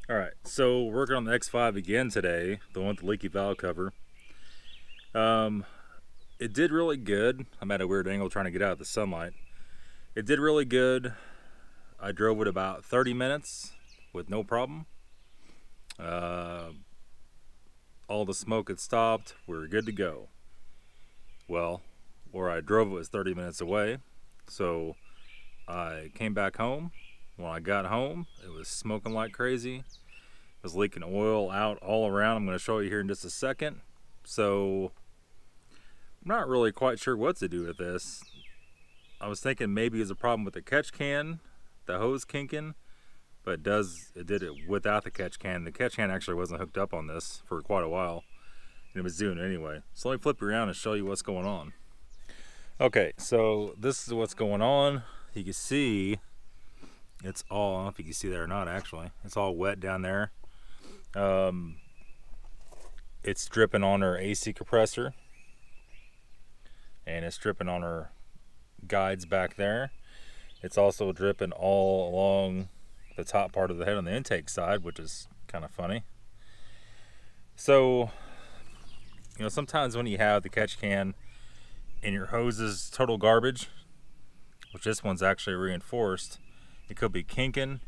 Alright, so working on the X5 again today, the one with the leaky valve cover. It did really good. I'm at a weird angle trying to get out of the sunlight. It did really good. I drove it about 30 minutes with no problem. All the smoke had stopped. We were good to go. Well, where I drove it was 30 minutes away, so I came back home. When I got home, it was smoking like crazy. It was leaking oil out all around. I'm going to show you here in just a second. So I'm not really quite sure what to do with this. I was thinking maybe it's a problem with the catch can, the hose kinking, but it did it without the catch can. The catch can actually wasn't hooked up on this for quite a while, and it was doing it anyway. So let me flip around and show you what's going on. Okay, so this is what's going on. You can see it's all, I don't know if you can see that or not actually, it's all wet down there. It's dripping on our AC compressor, and it's dripping on our guides back there. It's also dripping all along the top part of the head on the intake side, which is kind of funny. So, you know, sometimes when you have the catch can and your hose is total garbage, which this one's actually reinforced, it could be kinking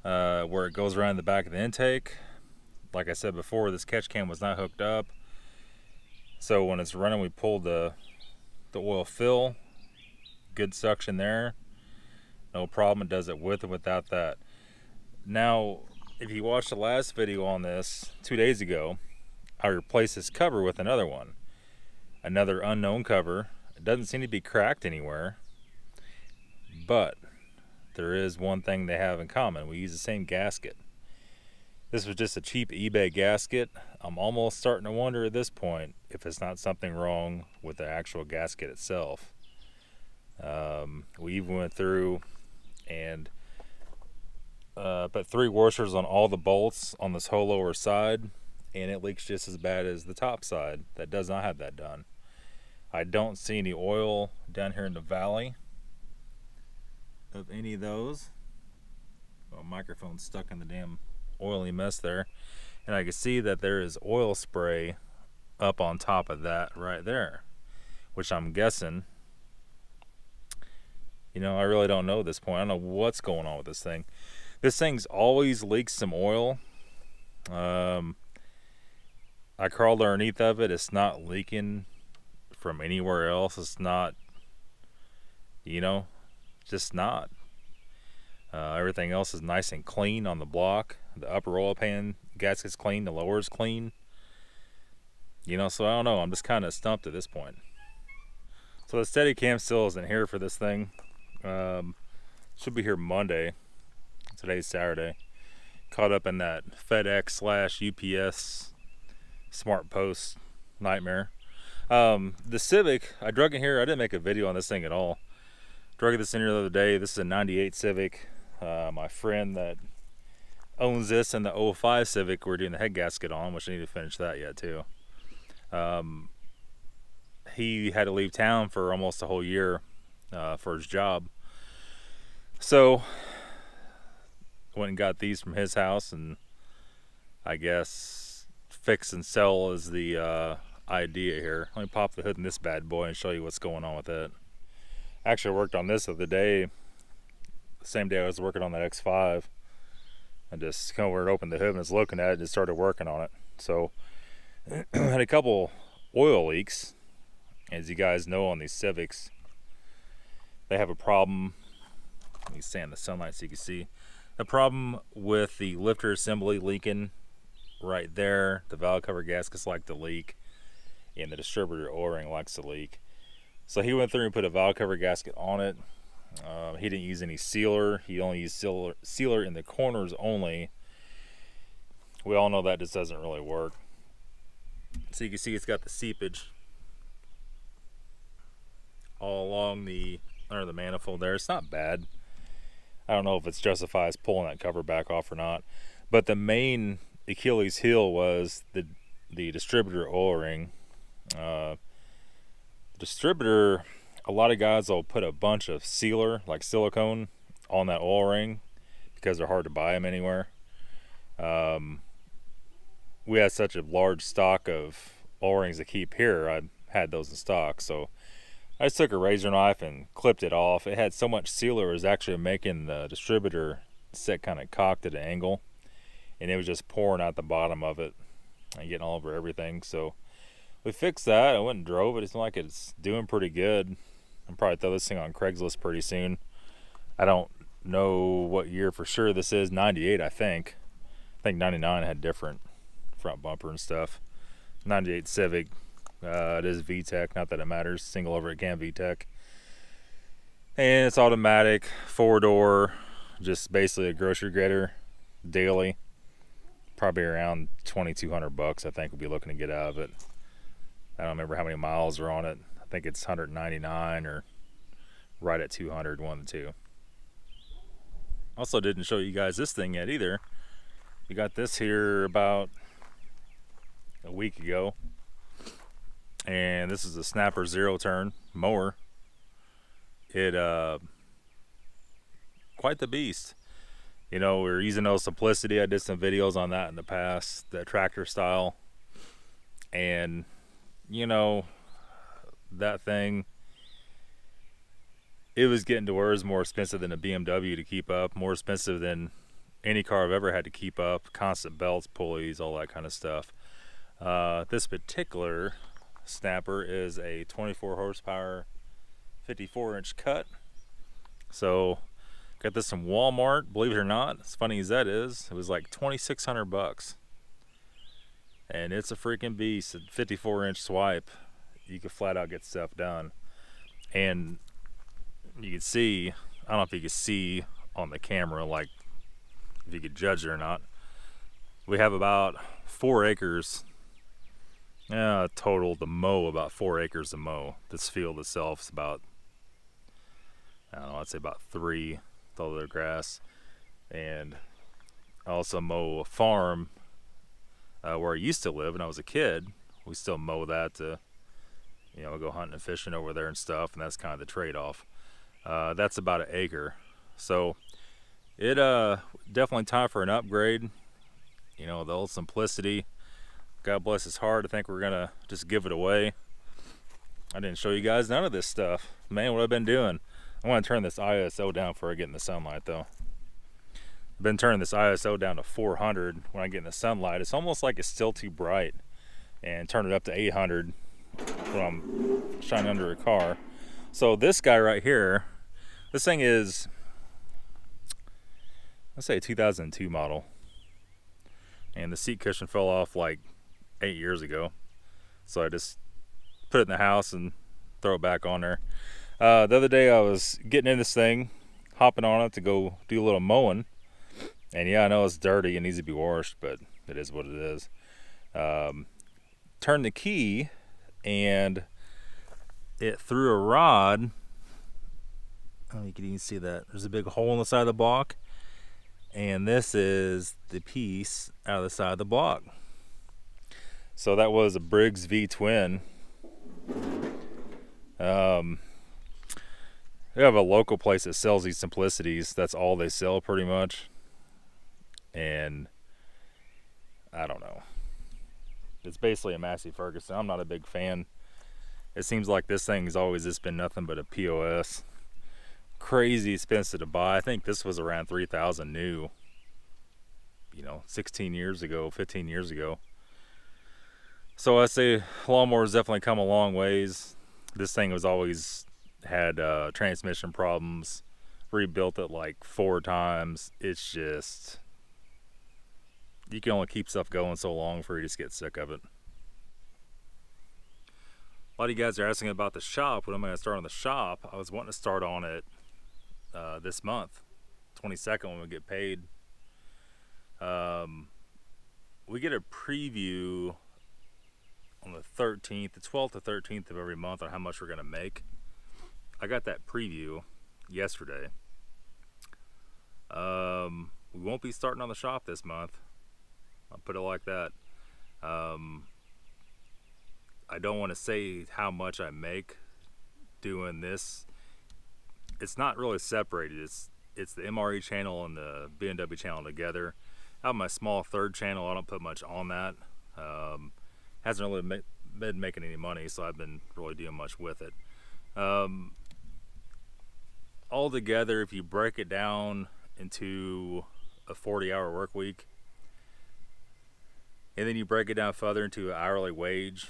where it goes around the back of the intake. Like I said before, this catch can was not hooked up, so when it's running we pull the oil fill. Good suction there, no problem. It does it with and without that. Now if you watched the last video on this 2 days ago, I replaced this cover with another one, another unknown cover. It doesn't seem to be cracked anywhere, but there is one thing they have in common: we use the same gasket. This was just a cheap eBay gasket. I'm almost starting to wonder at this point if it's not something wrong with the actual gasket itself. We even went through and put 3 washers on all the bolts on this whole lower side, and it leaks just as bad as the top side that does not have that done. I don't see any oil down here in the valley of any of those. Oh, microphone's stuck in the damn oily mess there, and I can see that there is oil spray up on top of that right there, which I'm guessing, you know, I really don't know at this point. I don't know what's going on with this thing. This thing's always leaks some oil. I crawled underneath of it. It's not leaking from anywhere else. It's not, you know, just not. Everything else is nice and clean on the block. The upper oil pan gasket's clean, the lower's clean. You know, so I don't know. I'm just kind of stumped at this point. So the Steadicam still isn't here for this thing. Should be here Monday. Today's Saturday. Caught up in that FedEx/UPS Smart Post nightmare. The Civic, I drug in here. I didn't make a video on this thing at all. Drug this in here the other day. This is a 98 Civic. My friend that owns this and the 05 Civic we're doing the head gasket on, which I need to finish that yet too. He had to leave town for almost a whole year for his job, so went and got these from his house, and I guess fix and sell is the idea here. Let me pop the hood in this bad boy and show you what's going on with it. Actually worked on this the other day, the same day I was working on that X5. I just come over and opened the hood and was looking at it and started working on it. So I had a couple oil leaks. As you guys know, on these Civics, they have a problem. Let me stand in the sunlight so you can see. The problem with the lifter assembly leaking right there. The valve cover gaskets like to leak, and the distributor O-ring likes to leak. So he went through and put a valve cover gasket on it. He didn't use any sealer. He only used sealer in the corners only. We all know that just doesn't really work. So you can see it's got the seepage all along under the manifold there. It's not bad. I don't know if it's justifies pulling that cover back off or not. But the main Achilles heel was the distributor O-ring. Distributor, a lot of guys will put a bunch of sealer, like silicone, on that oil ring because they're hard to buy them anywhere. We had such a large stock of O-rings to keep here. I had those in stock, so I just took a razor knife and clipped it off. It had so much sealer, it was actually making the distributor set kind of cocked at an angle, and it was just pouring out the bottom of it and getting all over everything. So we fixed that. I went and drove it. It's like it's doing pretty good. I'll probably throw this thing on Craigslist pretty soon. I don't know what year for sure this is. 98, I think. I think 99 had different front bumper and stuff. 98 Civic. It is VTEC, not that it matters. Single overhead cam VTEC. And it's automatic, 4-door, just basically a grocery grader daily. Probably around 2,200 bucks, I think we'll be looking to get out of it. I don't remember how many miles are on it. I think it's 199 or right at 200, one of the two. Also didn't show you guys this thing yet either. We got this here about a week ago, and this is a Snapper 0-turn mower. It quite the beast. You know, we're using those Simplicity. I did some videos on that in the past, the tractor style, and you know, that thing, it was getting to where it was more expensive than a BMW to keep up, more expensive than any car I've ever had to keep up. Constant belts, pulleys, all that kind of stuff. This particular Snapper is a 24 horsepower 54-inch cut. So got this from Walmart, believe it or not. As funny as that is, it was like 2,600 bucks. And it's a freaking beast. A 54-inch swipe, you could flat out get stuff done. And you can see, I don't know if you can see on the camera, like if you could judge it or not. We have about 4 acres total to mow, about 4 acres to mow. This field itself is about, I don't know, I'd say about 3 with all the grass. And I also mow a farm where I used to live when I was a kid. We still mow that to, you know, go hunting and fishing over there and stuff, and that's kind of the trade-off. That's about 1 acre. So it definitely time for an upgrade. You know, the old Simplicity, God bless his heart, I think we're gonna just give it away. I didn't show you guys none of this stuff. Man, what I've been doing. I want to turn this ISO down before I get in the sunlight though. I've been turning this ISO down to 400 when I get in the sunlight. It's almost like it's still too bright, and turn it up to 800 when I'm shining under a car. So this guy right here, this thing is, let's say a 2002 model, and the seat cushion fell off like 8 years ago, so I just put it in the house and throw it back on there. The other day I was getting in this thing, hopping on it to go do a little mowing, and yeah, I know it's dirty and needs to be washed, but it is what it is. Turned the key and it threw a rod. Oh, you can even see that there's a big hole in the side of the block, and this is the piece out of the side of the block. So that was a Briggs V twin. We have a local place that sells these Simplicities. That's all they sell pretty much. And I don't know. It's basically a Massey Ferguson. I'm not a big fan. It seems like this thing has always just been nothing but a POS. Crazy expensive to buy. I think this was around $3,000 new, you know, 16 years ago, 15 years ago. So I say lawnmowers definitely come a long ways. This thing was always had transmission problems. Rebuilt it like 4 times. It's just, you can only keep stuff going so long before you just get sick of it. A lot of you guys are asking about the shop. When am I going to start on the shop? I was wanting to start on it this month, 22nd, when we get paid. We get a preview on the 13th, the 12th to 13th of every month on how much we're going to make. I got that preview yesterday. We won't be starting on the shop this month. I'll put it like that. I don't want to say how much I make doing this. It's not really separated. It's the MRE channel and the BMW channel together. I have my small third channel. I don't put much on that. Hasn't really been making any money, so I've been really doing much with it. Altogether, if you break it down into a 40-hour work week, and then you break it down further into an hourly wage,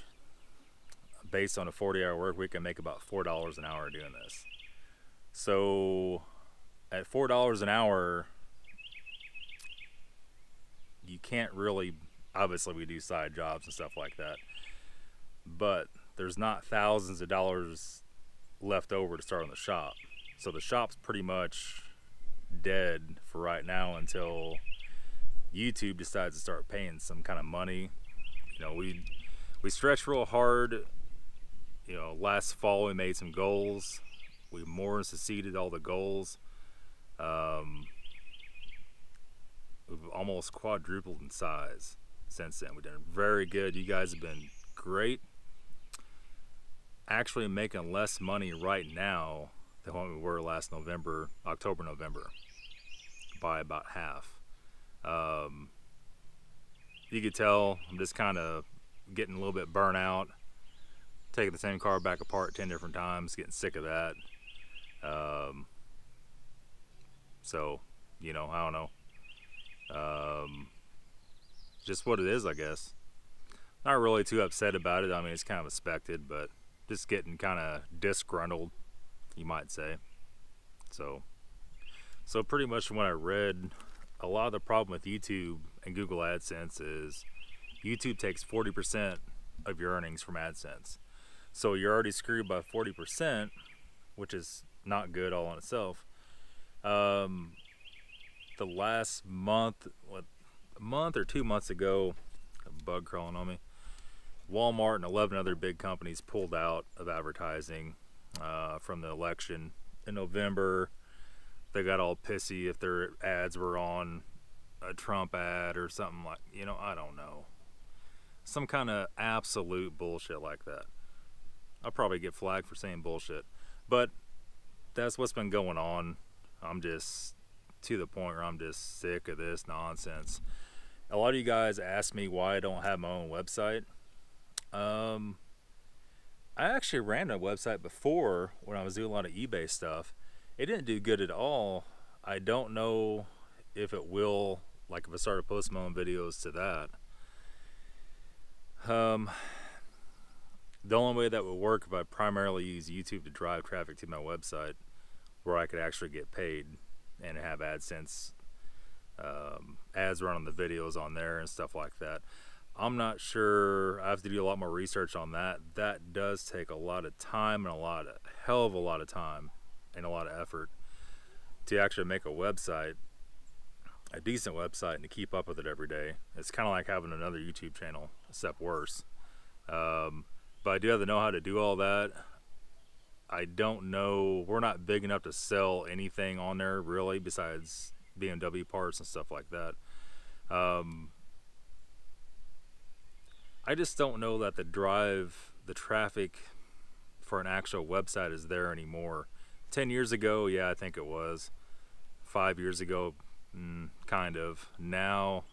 based on a 40-hour work week, I make about $4 an hour doing this. So at $4 an hour, you can't really, obviously we do side jobs and stuff like that, but there's not thousands of dollars left over to start on the shop. So the shop's pretty much dead for right now until YouTube decides to start paying some kind of money. You know, we stretched real hard. You know, last fall we made some goals. We more than succeeded all the goals. We've almost quadrupled in size since then. We've done very good. You guys have been great. Actually making less money right now than what we were last November, October, November, by about half. You could tell I'm just kind of getting a little bit burnt out, taking the same car back apart 10 different times, getting sick of that. So, you know, I don't know. Just what it is, I guess. Not really too upset about it. I mean, it's kind of expected, but just getting kind of disgruntled, you might say. So pretty much from what I read, a lot of the problem with YouTube and Google AdSense is YouTube takes 40% of your earnings from AdSense. So you're already screwed by 40%, which is not good all in itself. The last month, a month or 2 months ago, a bug crawling on me, Walmart and 11 other big companies pulled out of advertising from the election in November. They got all pissy if their ads were on a Trump ad or something like, you know, I don't know. Some kind of absolute bullshit like that. I'll probably get flagged for saying bullshit. But that's what's been going on. I'm just to the point where I'm just sick of this nonsense. A lot of you guys ask me why I don't have my own website. I actually ran a website before when I was doing a lot of eBay stuff. It didn't do good at all. I don't know if it will, like if I started posting my own videos to that. The only way that would work if I primarily use YouTube to drive traffic to my website where I could actually get paid and have AdSense ads run on the videos on there and stuff like that. I'm not sure. I have to do a lot more research on that. That does take a lot of time and a hell of a lot of time and a lot of effort to actually make a website, a decent website, and to keep up with it every day. It's kind of like having another YouTube channel, except worse. But I do have to know how to do all that. I don't know. We're not big enough to sell anything on there really besides BMW parts and stuff like that. I just don't know that the traffic for an actual website is there anymore. 10 years ago, yeah, I think it was. 5 years ago, kind of. Now,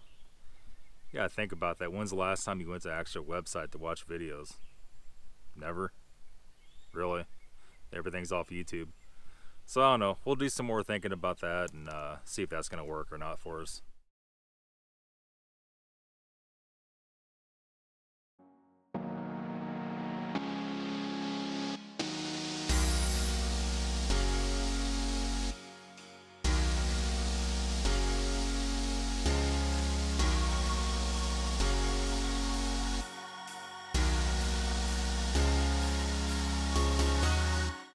yeah, think about that. When's the last time you went to an actual website to watch videos? Never. Really? Everything's off YouTube. So I don't know. We'll do some more thinking about that and see if that's going to work or not for us.